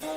Good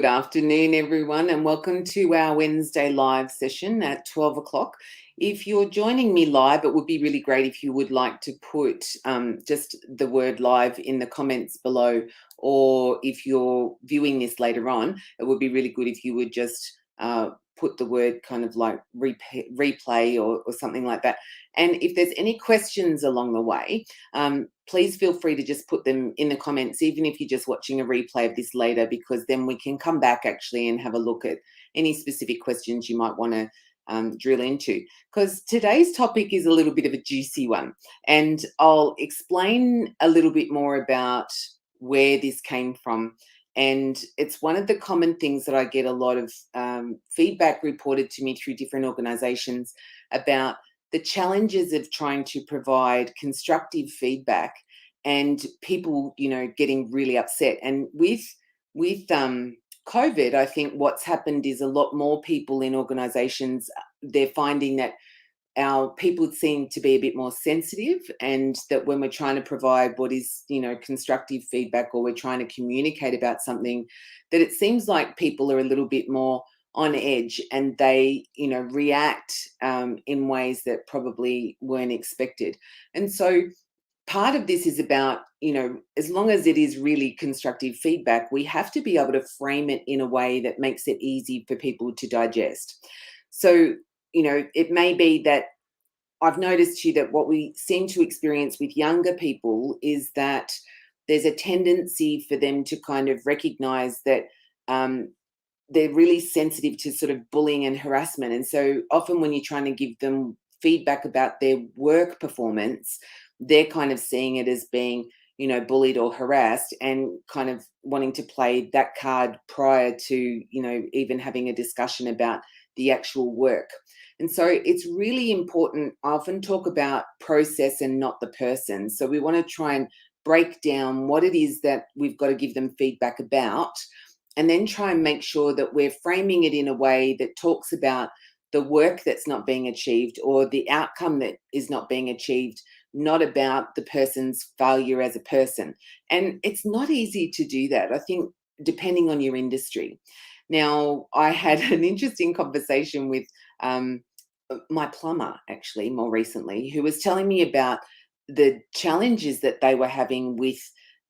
afternoon, everyone, and welcome to our Wednesday live session at 12 o'clock. If you're joining me live, it would be really great if you would like to put just the word live in the comments below, or if you're viewing this later on, it would be really good if you would just put the word kind of like replay or something like that. And if there's any questions along the way, please feel free to just put them in the comments, even if you're just watching a replay of this later, because then we can come back actually and have a look at any specific questions you might want to drill into. Because today's topic is a little bit of a juicy one, and I'll explain a little bit more about where this came from. And it's one of the common things that I get a lot of feedback reported to me through different organizations about the challenges of trying to provide constructive feedback, and people, getting really upset. And with COVID, I think what's happened is a lot more people in organizations, they're finding that our people seem to be a bit more sensitive, and that when we're trying to provide what is, constructive feedback, or we're trying to communicate about something, that it seems like people are a little bit more on edge, and they, react in ways that probably weren't expected. And so part of this is about, as long as it is really constructive feedback, we have to be able to frame it in a way that makes it easy for people to digest. So, it may be that I've noticed too that what we seem to experience with younger people is that there's a tendency for them to kind of recognize that they're really sensitive to sort of bullying and harassment. And so often when you're trying to give them feedback about their work performance, they're kind of seeing it as being, bullied or harassed, and kind of wanting to play that card prior to, even having a discussion about the actual work. And so it's really important. I often talk about process and not the person. So we want to try and break down what it is that we've got to give them feedback about, and then try and make sure that we're framing it in a way that talks about the work that's not being achieved, or the outcome that is not being achieved, not about the person's failure as a person. And it's not easy to do that, I think, depending on your industry. Now, I had an interesting conversation with my plumber, actually, more recently, who was telling me about the challenges that they were having with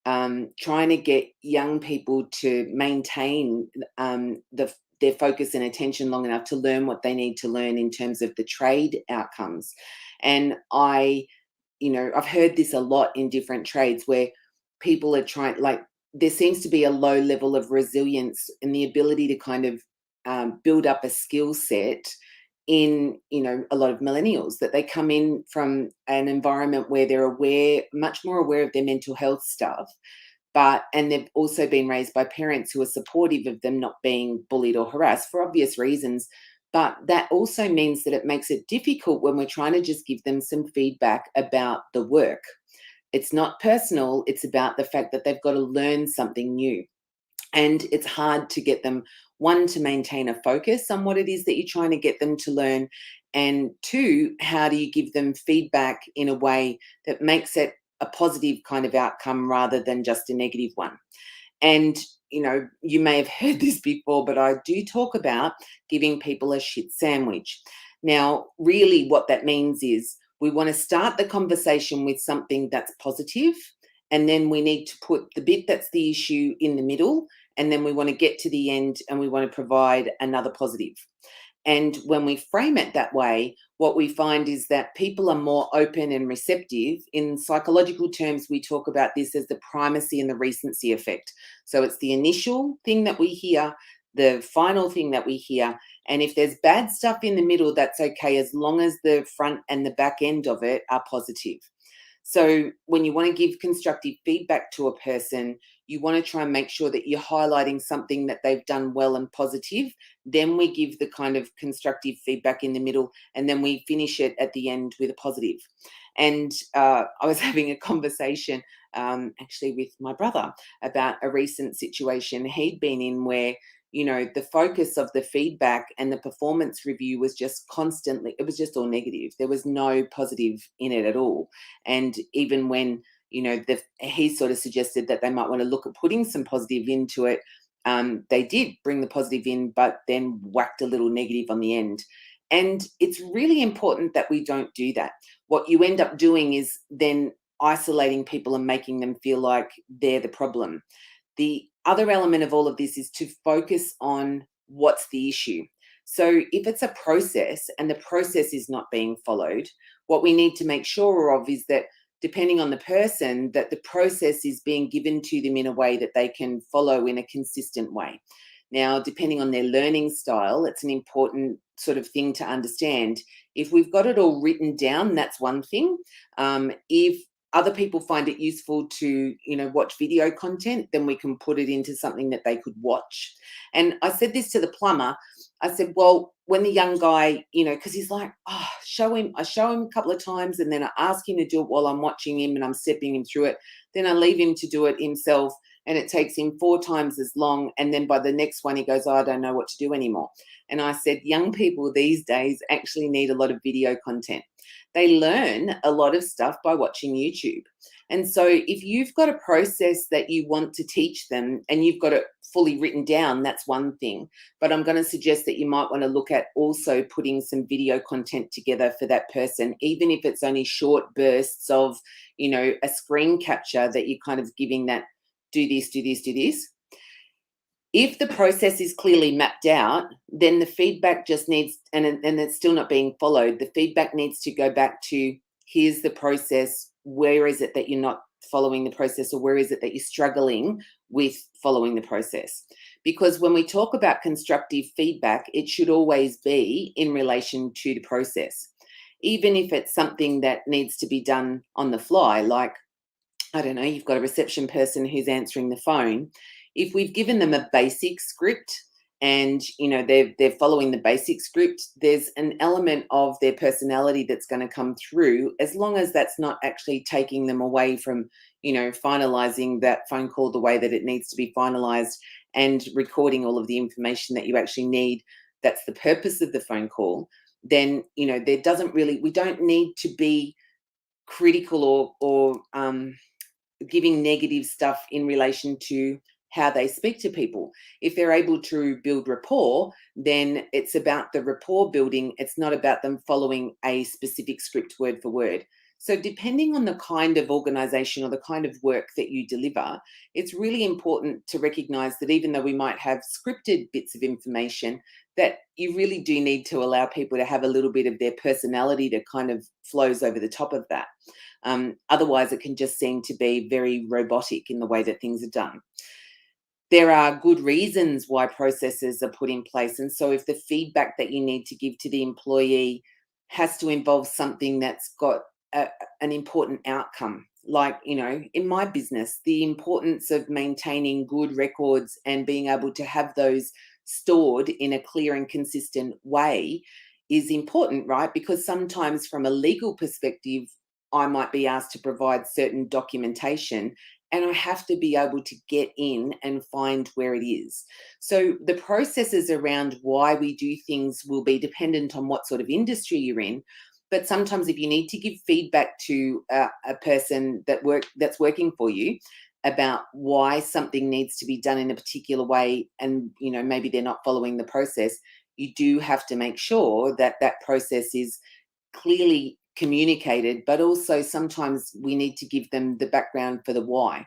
trying to get young people to maintain their focus and attention long enough to learn what they need to learn in terms of the trade outcomes. And I've heard this a lot in different trades, where people are trying, like, there seems to be a low level of resilience and the ability to kind of build up a skill set in, a lot of millennials, that they come in from an environment where they're much more aware of their mental health stuff, and they've also been raised by parents who are supportive of them not being bullied or harassed for obvious reasons. But that also means that it makes it difficult when we're trying to just give them some feedback about the work. It's not personal, it's about the fact that they've got to learn something new. And it's hard to get them, one, to maintain a focus on what it is that you're trying to get them to learn, and two, how do you give them feedback in a way that makes it a positive kind of outcome rather than just a negative one. And, you may have heard this before, but I do talk about giving people a shit sandwich. Now, really what that means is we want to start the conversation with something that's positive, and then we need to put the bit that's the issue in the middle, and then we want to get to the end and we want to provide another positive. And when we frame it that way, what we find is that people are more open and receptive. In psychological terms, we talk about this as the primacy and the recency effect. So it's the initial thing that we hear, the final thing that we hear. And if there's bad stuff in the middle, that's okay, as long as the front and the back end of it are positive. So when you want to give constructive feedback to a person, you want to try and make sure that you're highlighting something that they've done well and positive. Then we give the kind of constructive feedback in the middle, and then we finish it at the end with a positive. And I was having a conversation actually with my brother about a recent situation he'd been in, where the focus of the feedback and the performance review was just constantly, it was just all negative. There was no positive in it at all. And even when, he sort of suggested that they might want to look at putting some positive into it, they did bring the positive in, but then whacked a little negative on the end. And it's really important that we don't do that. What you end up doing is then isolating people and making them feel like they're the problem. The other element of all of this is to focus on what's the issue. So if it's a process and the process is not being followed, what we need to make sure of is that, depending on the person, that the process is being given to them in a way that they can follow in a consistent way. Now, depending on their learning style, it's an important sort of thing to understand. If we've got it all written down, that's one thing. If other people find it useful to, watch video content, then we can put it into something that they could watch. And I said this to the plumber. I said, well, when the young guy, because he's like, I show him a couple of times, and then I ask him to do it while I'm watching him and I'm stepping him through it. Then I leave him to do it himself, and it takes him 4 times as long. And then by the next one, he goes, I don't know what to do anymore. And I said, young people these days actually need a lot of video content. They learn a lot of stuff by watching YouTube. And so if you've got a process that you want to teach them and you've got it fully written down, that's one thing. But I'm going to suggest that you might want to look at also putting some video content together for that person, even if it's only short bursts of, a screen capture that you're kind of giving that, do this, do this, do this. If the process is clearly mapped out, then the feedback just needs, and it's still not being followed, the feedback needs to go back to, here's the process, where is it that you're not following the process, or where is it that you're struggling with following the process? Because when we talk about constructive feedback, it should always be in relation to the process. Even if it's something that needs to be done on the fly, like, I don't know, you've got a reception person who's answering the phone. If we've given them a basic script and, they're following the basic script, there's an element of their personality that's going to come through, as long as that's not actually taking them away from, finalizing that phone call the way that it needs to be finalized and recording all of the information that you actually need. That's the purpose of the phone call. Then, we don't need to be critical or giving negative stuff in relation to how they speak to people. If they're able to build rapport, then it's about the rapport building. It's not about them following a specific script word for word. So depending on the kind of organization or the kind of work that you deliver, it's really important to recognize that even though we might have scripted bits of information, that you really do need to allow people to have a little bit of their personality that kind of flows over the top of that. Otherwise, it can just seem to be very robotic in the way that things are done. There are good reasons why processes are put in place. And so if the feedback that you need to give to the employee has to involve something that's got an important outcome, like, in my business, the importance of maintaining good records and being able to have those stored in a clear and consistent way is important, right? Because sometimes from a legal perspective, I might be asked to provide certain documentation, and I have to be able to get in and find where it is. So the processes around why we do things will be dependent on what sort of industry you're in. But sometimes if you need to give feedback to a person that's working for you about why something needs to be done in a particular way, and maybe they're not following the process, you do have to make sure that that process is clearly communicated, but also sometimes we need to give them the background for the why.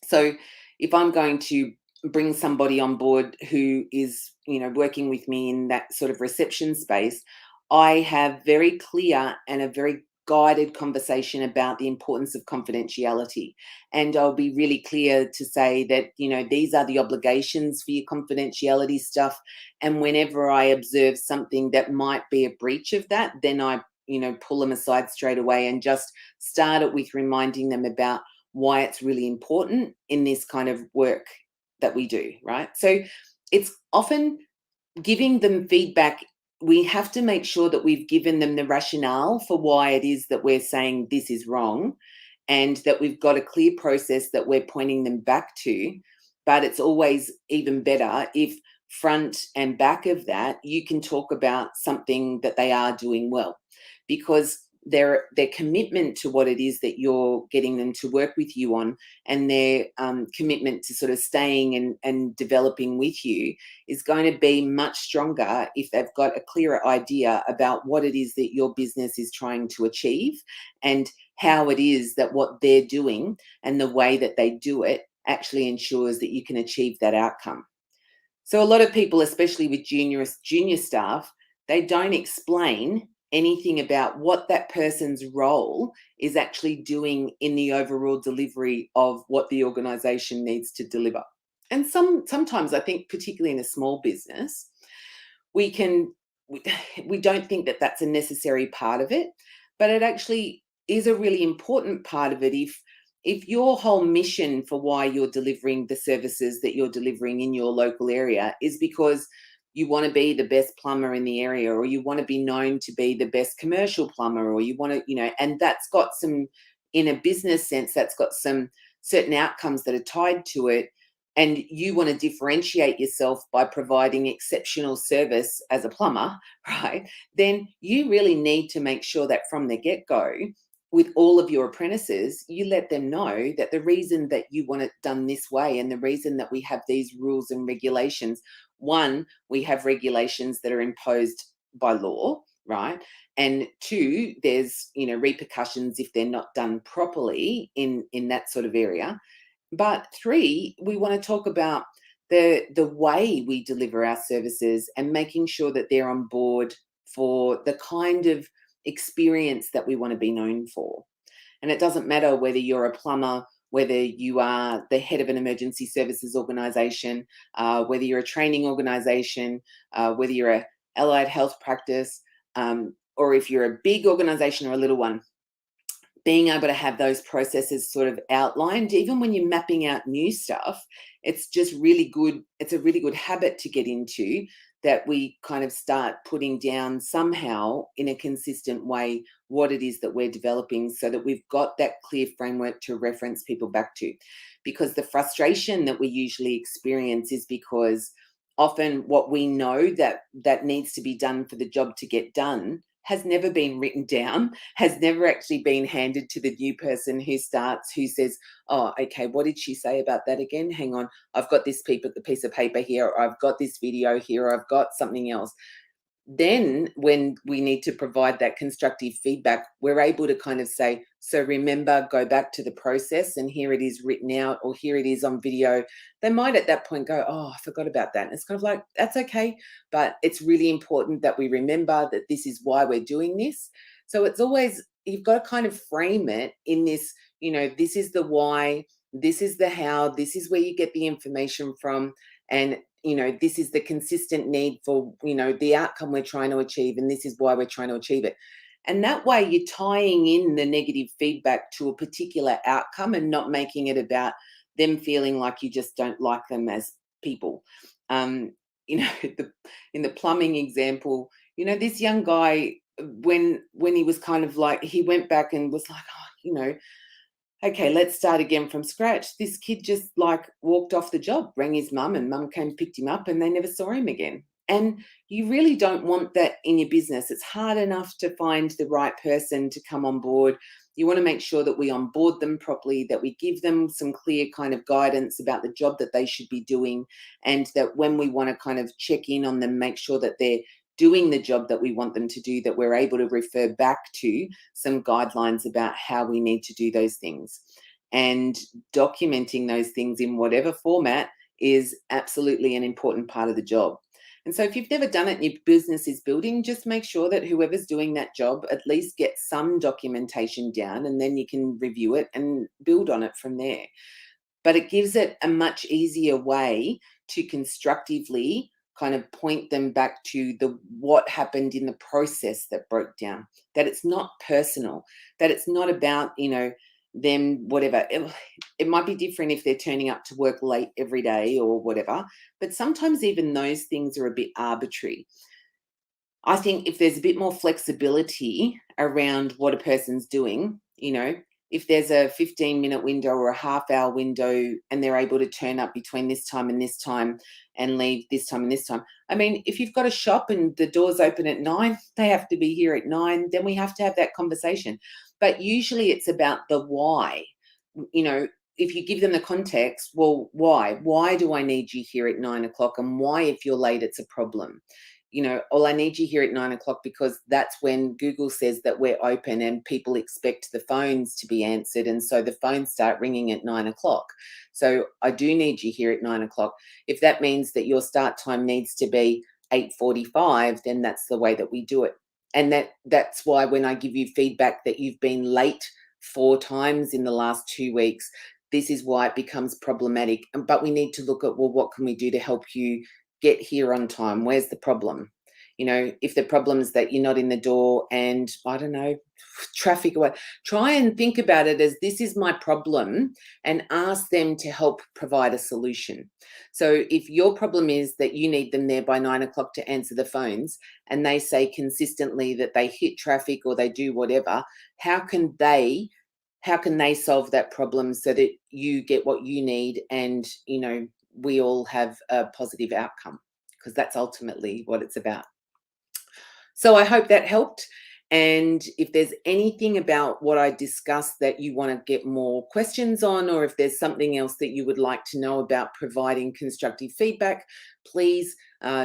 So if I'm going to bring somebody on board who is, working with me in that sort of reception space, I have very clear and a very guided conversation about the importance of confidentiality. And I'll be really clear to say that, these are the obligations for your confidentiality stuff. And whenever I observe something that might be a breach of that, then I pull them aside straight away and just start it with reminding them about why it's really important in this kind of work that we do, right? So it's often giving them feedback. We have to make sure that we've given them the rationale for why it is that we're saying this is wrong, and that we've got a clear process that we're pointing them back to. but it's always even better if front and back of that you can talk about something that they are doing well, because their commitment to what it is that you're getting them to work with you on, and their commitment to sort of staying and developing with you, is going to be much stronger if they've got a clearer idea about what it is that your business is trying to achieve, and how it is that what they're doing and the way that they do it actually ensures that you can achieve that outcome. So a lot of people, especially with junior staff, they don't explain anything about what that person's role is actually doing in the overall delivery of what the organization needs to deliver. And sometimes I think, particularly in a small business, we can we, we don't think that that's a necessary part of it, but it actually is a really important part of it if your whole mission for why you're delivering the services that you're delivering in your local area is because you want to be the best plumber in the area, or you want to be known to be the best commercial plumber, or you want to, and that's got some, in a business sense, that's got some certain outcomes that are tied to it, and you want to differentiate yourself by providing exceptional service as a plumber, right? Then you really need to make sure that from the get-go, with all of your apprentices, you let them know that the reason that you want it done this way, and the reason that we have these rules and regulations, one, we have regulations that are imposed by law, right? And two, there's repercussions if they're not done properly in that sort of area. But three, we want to talk about the way we deliver our services, and making sure that they're on board for the kind of experience that we want to be known for. And it doesn't matter whether you're a plumber, whether you are the head of an emergency services organisation, whether you're a training organisation, whether you're a allied health practice, or if you're a big organisation or a little one. Being able to have those processes sort of outlined, even when you're mapping out new stuff, it's just really good. It's a really good habit to get into, that we kind of start putting down somehow in a consistent way what it is that we're developing, so that we've got that clear framework to reference people back to. Because the frustration that we usually experience is because often what we know that needs to be done for the job to get done has never been written down, has never actually been handed to the new person who starts, who says, oh, okay, what did she say about that again? Hang on, I've got this piece of paper here, or I've got this video here, or I've got something else. Then when we need to provide that constructive feedback, we're able to kind of say, so remember, go back to the process, and here it is written out, or here it is on video. They might at that point go, oh, I forgot about that. And it's kind of like, that's okay. But it's really important that we remember that this is why we're doing this. So it's always, you've got to kind of frame it in this, this is the why, this is the how, this is where you get the information from. And this is the consistent need for, the outcome we're trying to achieve, and this is why we're trying to achieve it. And that way you're tying in the negative feedback to a particular outcome, and not making it about them feeling like you just don't like them as people. Um, in the plumbing example, this young guy, when he was kind of like, he went back and was like, oh, okay, let's start again from scratch. This kid just like walked off the job, rang his mum, and mum came and picked him up, and they never saw him again. And you really don't want that in your business. It's hard enough to find the right person to come on board. You want to make sure that we onboard them properly, that we give them some clear kind of guidance about the job that they should be doing, and that when we want to kind of check in on them, make sure that they're doing the job that we want them to do, that we're able to refer back to some guidelines about how we need to do those things. And documenting those things in whatever format is absolutely an important part of the job. And so if you've never done it and your business is building, just make sure that whoever's doing that job at least gets some documentation down, and then you can review it and build on it from there. But it gives it a much easier way to constructively kind of point them back to what happened in the process that broke down, that it's not personal, that it's not about, them, whatever. It might be different if they're turning up to work late every day or whatever, but sometimes even those things are a bit arbitrary. I think if there's a bit more flexibility around what a person's doing, if there's a 15-minute window or a half-hour window and they're able to turn up between this time and leave this time and this time. I mean, if you've got a shop and the doors open at 9, they have to be here at 9, then we have to have that conversation. But usually it's about the why. You know, if you give them the context, well, why? Why do I need you here at 9 o'clock? And why, if you're late, it's a problem? You know, well, I need you here at 9 o'clock because that's when Google says that we're open and people expect the phones to be answered. And so the phones start ringing at 9 o'clock. So I do need you here at 9 o'clock. If that means that your start time needs to be 8:45, then that's the way that we do it. And that's why when I give you feedback that you've been late 4 times in the last 2 weeks, this is why it becomes problematic. But we need to look at, well, what can we do to help you get here on time? Where's the problem? You know, if the problem is that you're not in the door and, I don't know, traffic away, try and think about it as, this is my problem, and ask them to help provide a solution. So if your problem is that you need them there by 9 o'clock to answer the phones, and they say consistently that they hit traffic or they do whatever, how can they solve that problem so that you get what you need, and, you know, we all have a positive outcome, because that's ultimately what it's about. So I hope that helped. And if there's anything about what I discussed that you want to get more questions on, or if there's something else that you would like to know about providing constructive feedback, please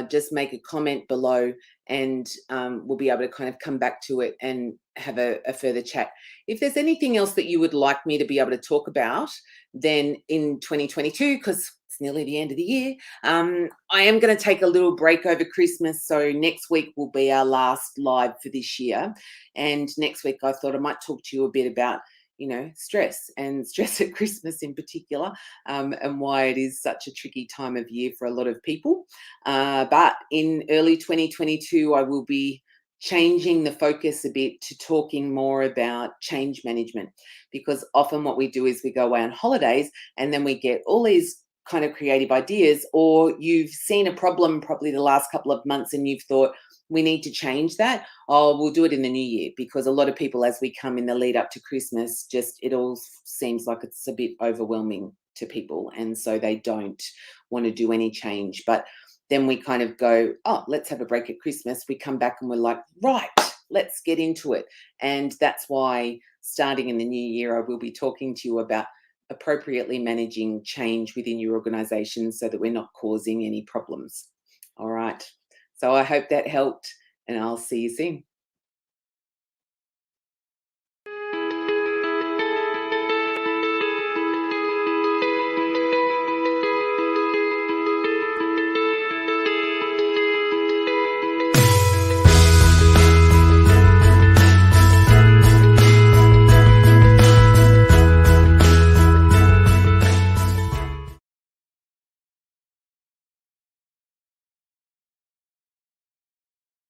just make a comment below, and we'll be able to kind of come back to it and have a further chat. If there's anything else that you would like me to be able to talk about, then in 2022, because it's nearly the end of the year, I am going to take a little break over Christmas. So next week will be our last live for this year. And next week, I thought I might talk to you a bit about, you know, stress at Christmas in particular, and why it is such a tricky time of year for a lot of people. But in early 2022, I will be changing the focus a bit to talking more about change management, because often what we do is we go away on holidays and then we get all these kind of creative ideas, or you've seen a problem probably the last couple of months and you've thought, we need to change that. Oh, we'll do it in the new year, because a lot of people, as we come in the lead up to Christmas, just it all seems like it's a bit overwhelming to people, and so they don't want to do any change. But then we kind of go, oh, let's have a break at Christmas. We come back and we're like, right, let's get into it. And that's why starting in the new year, I will be talking to you about appropriately managing change within your organization so that we're not causing any problems. All right. So I hope that helped, and I'll see you soon.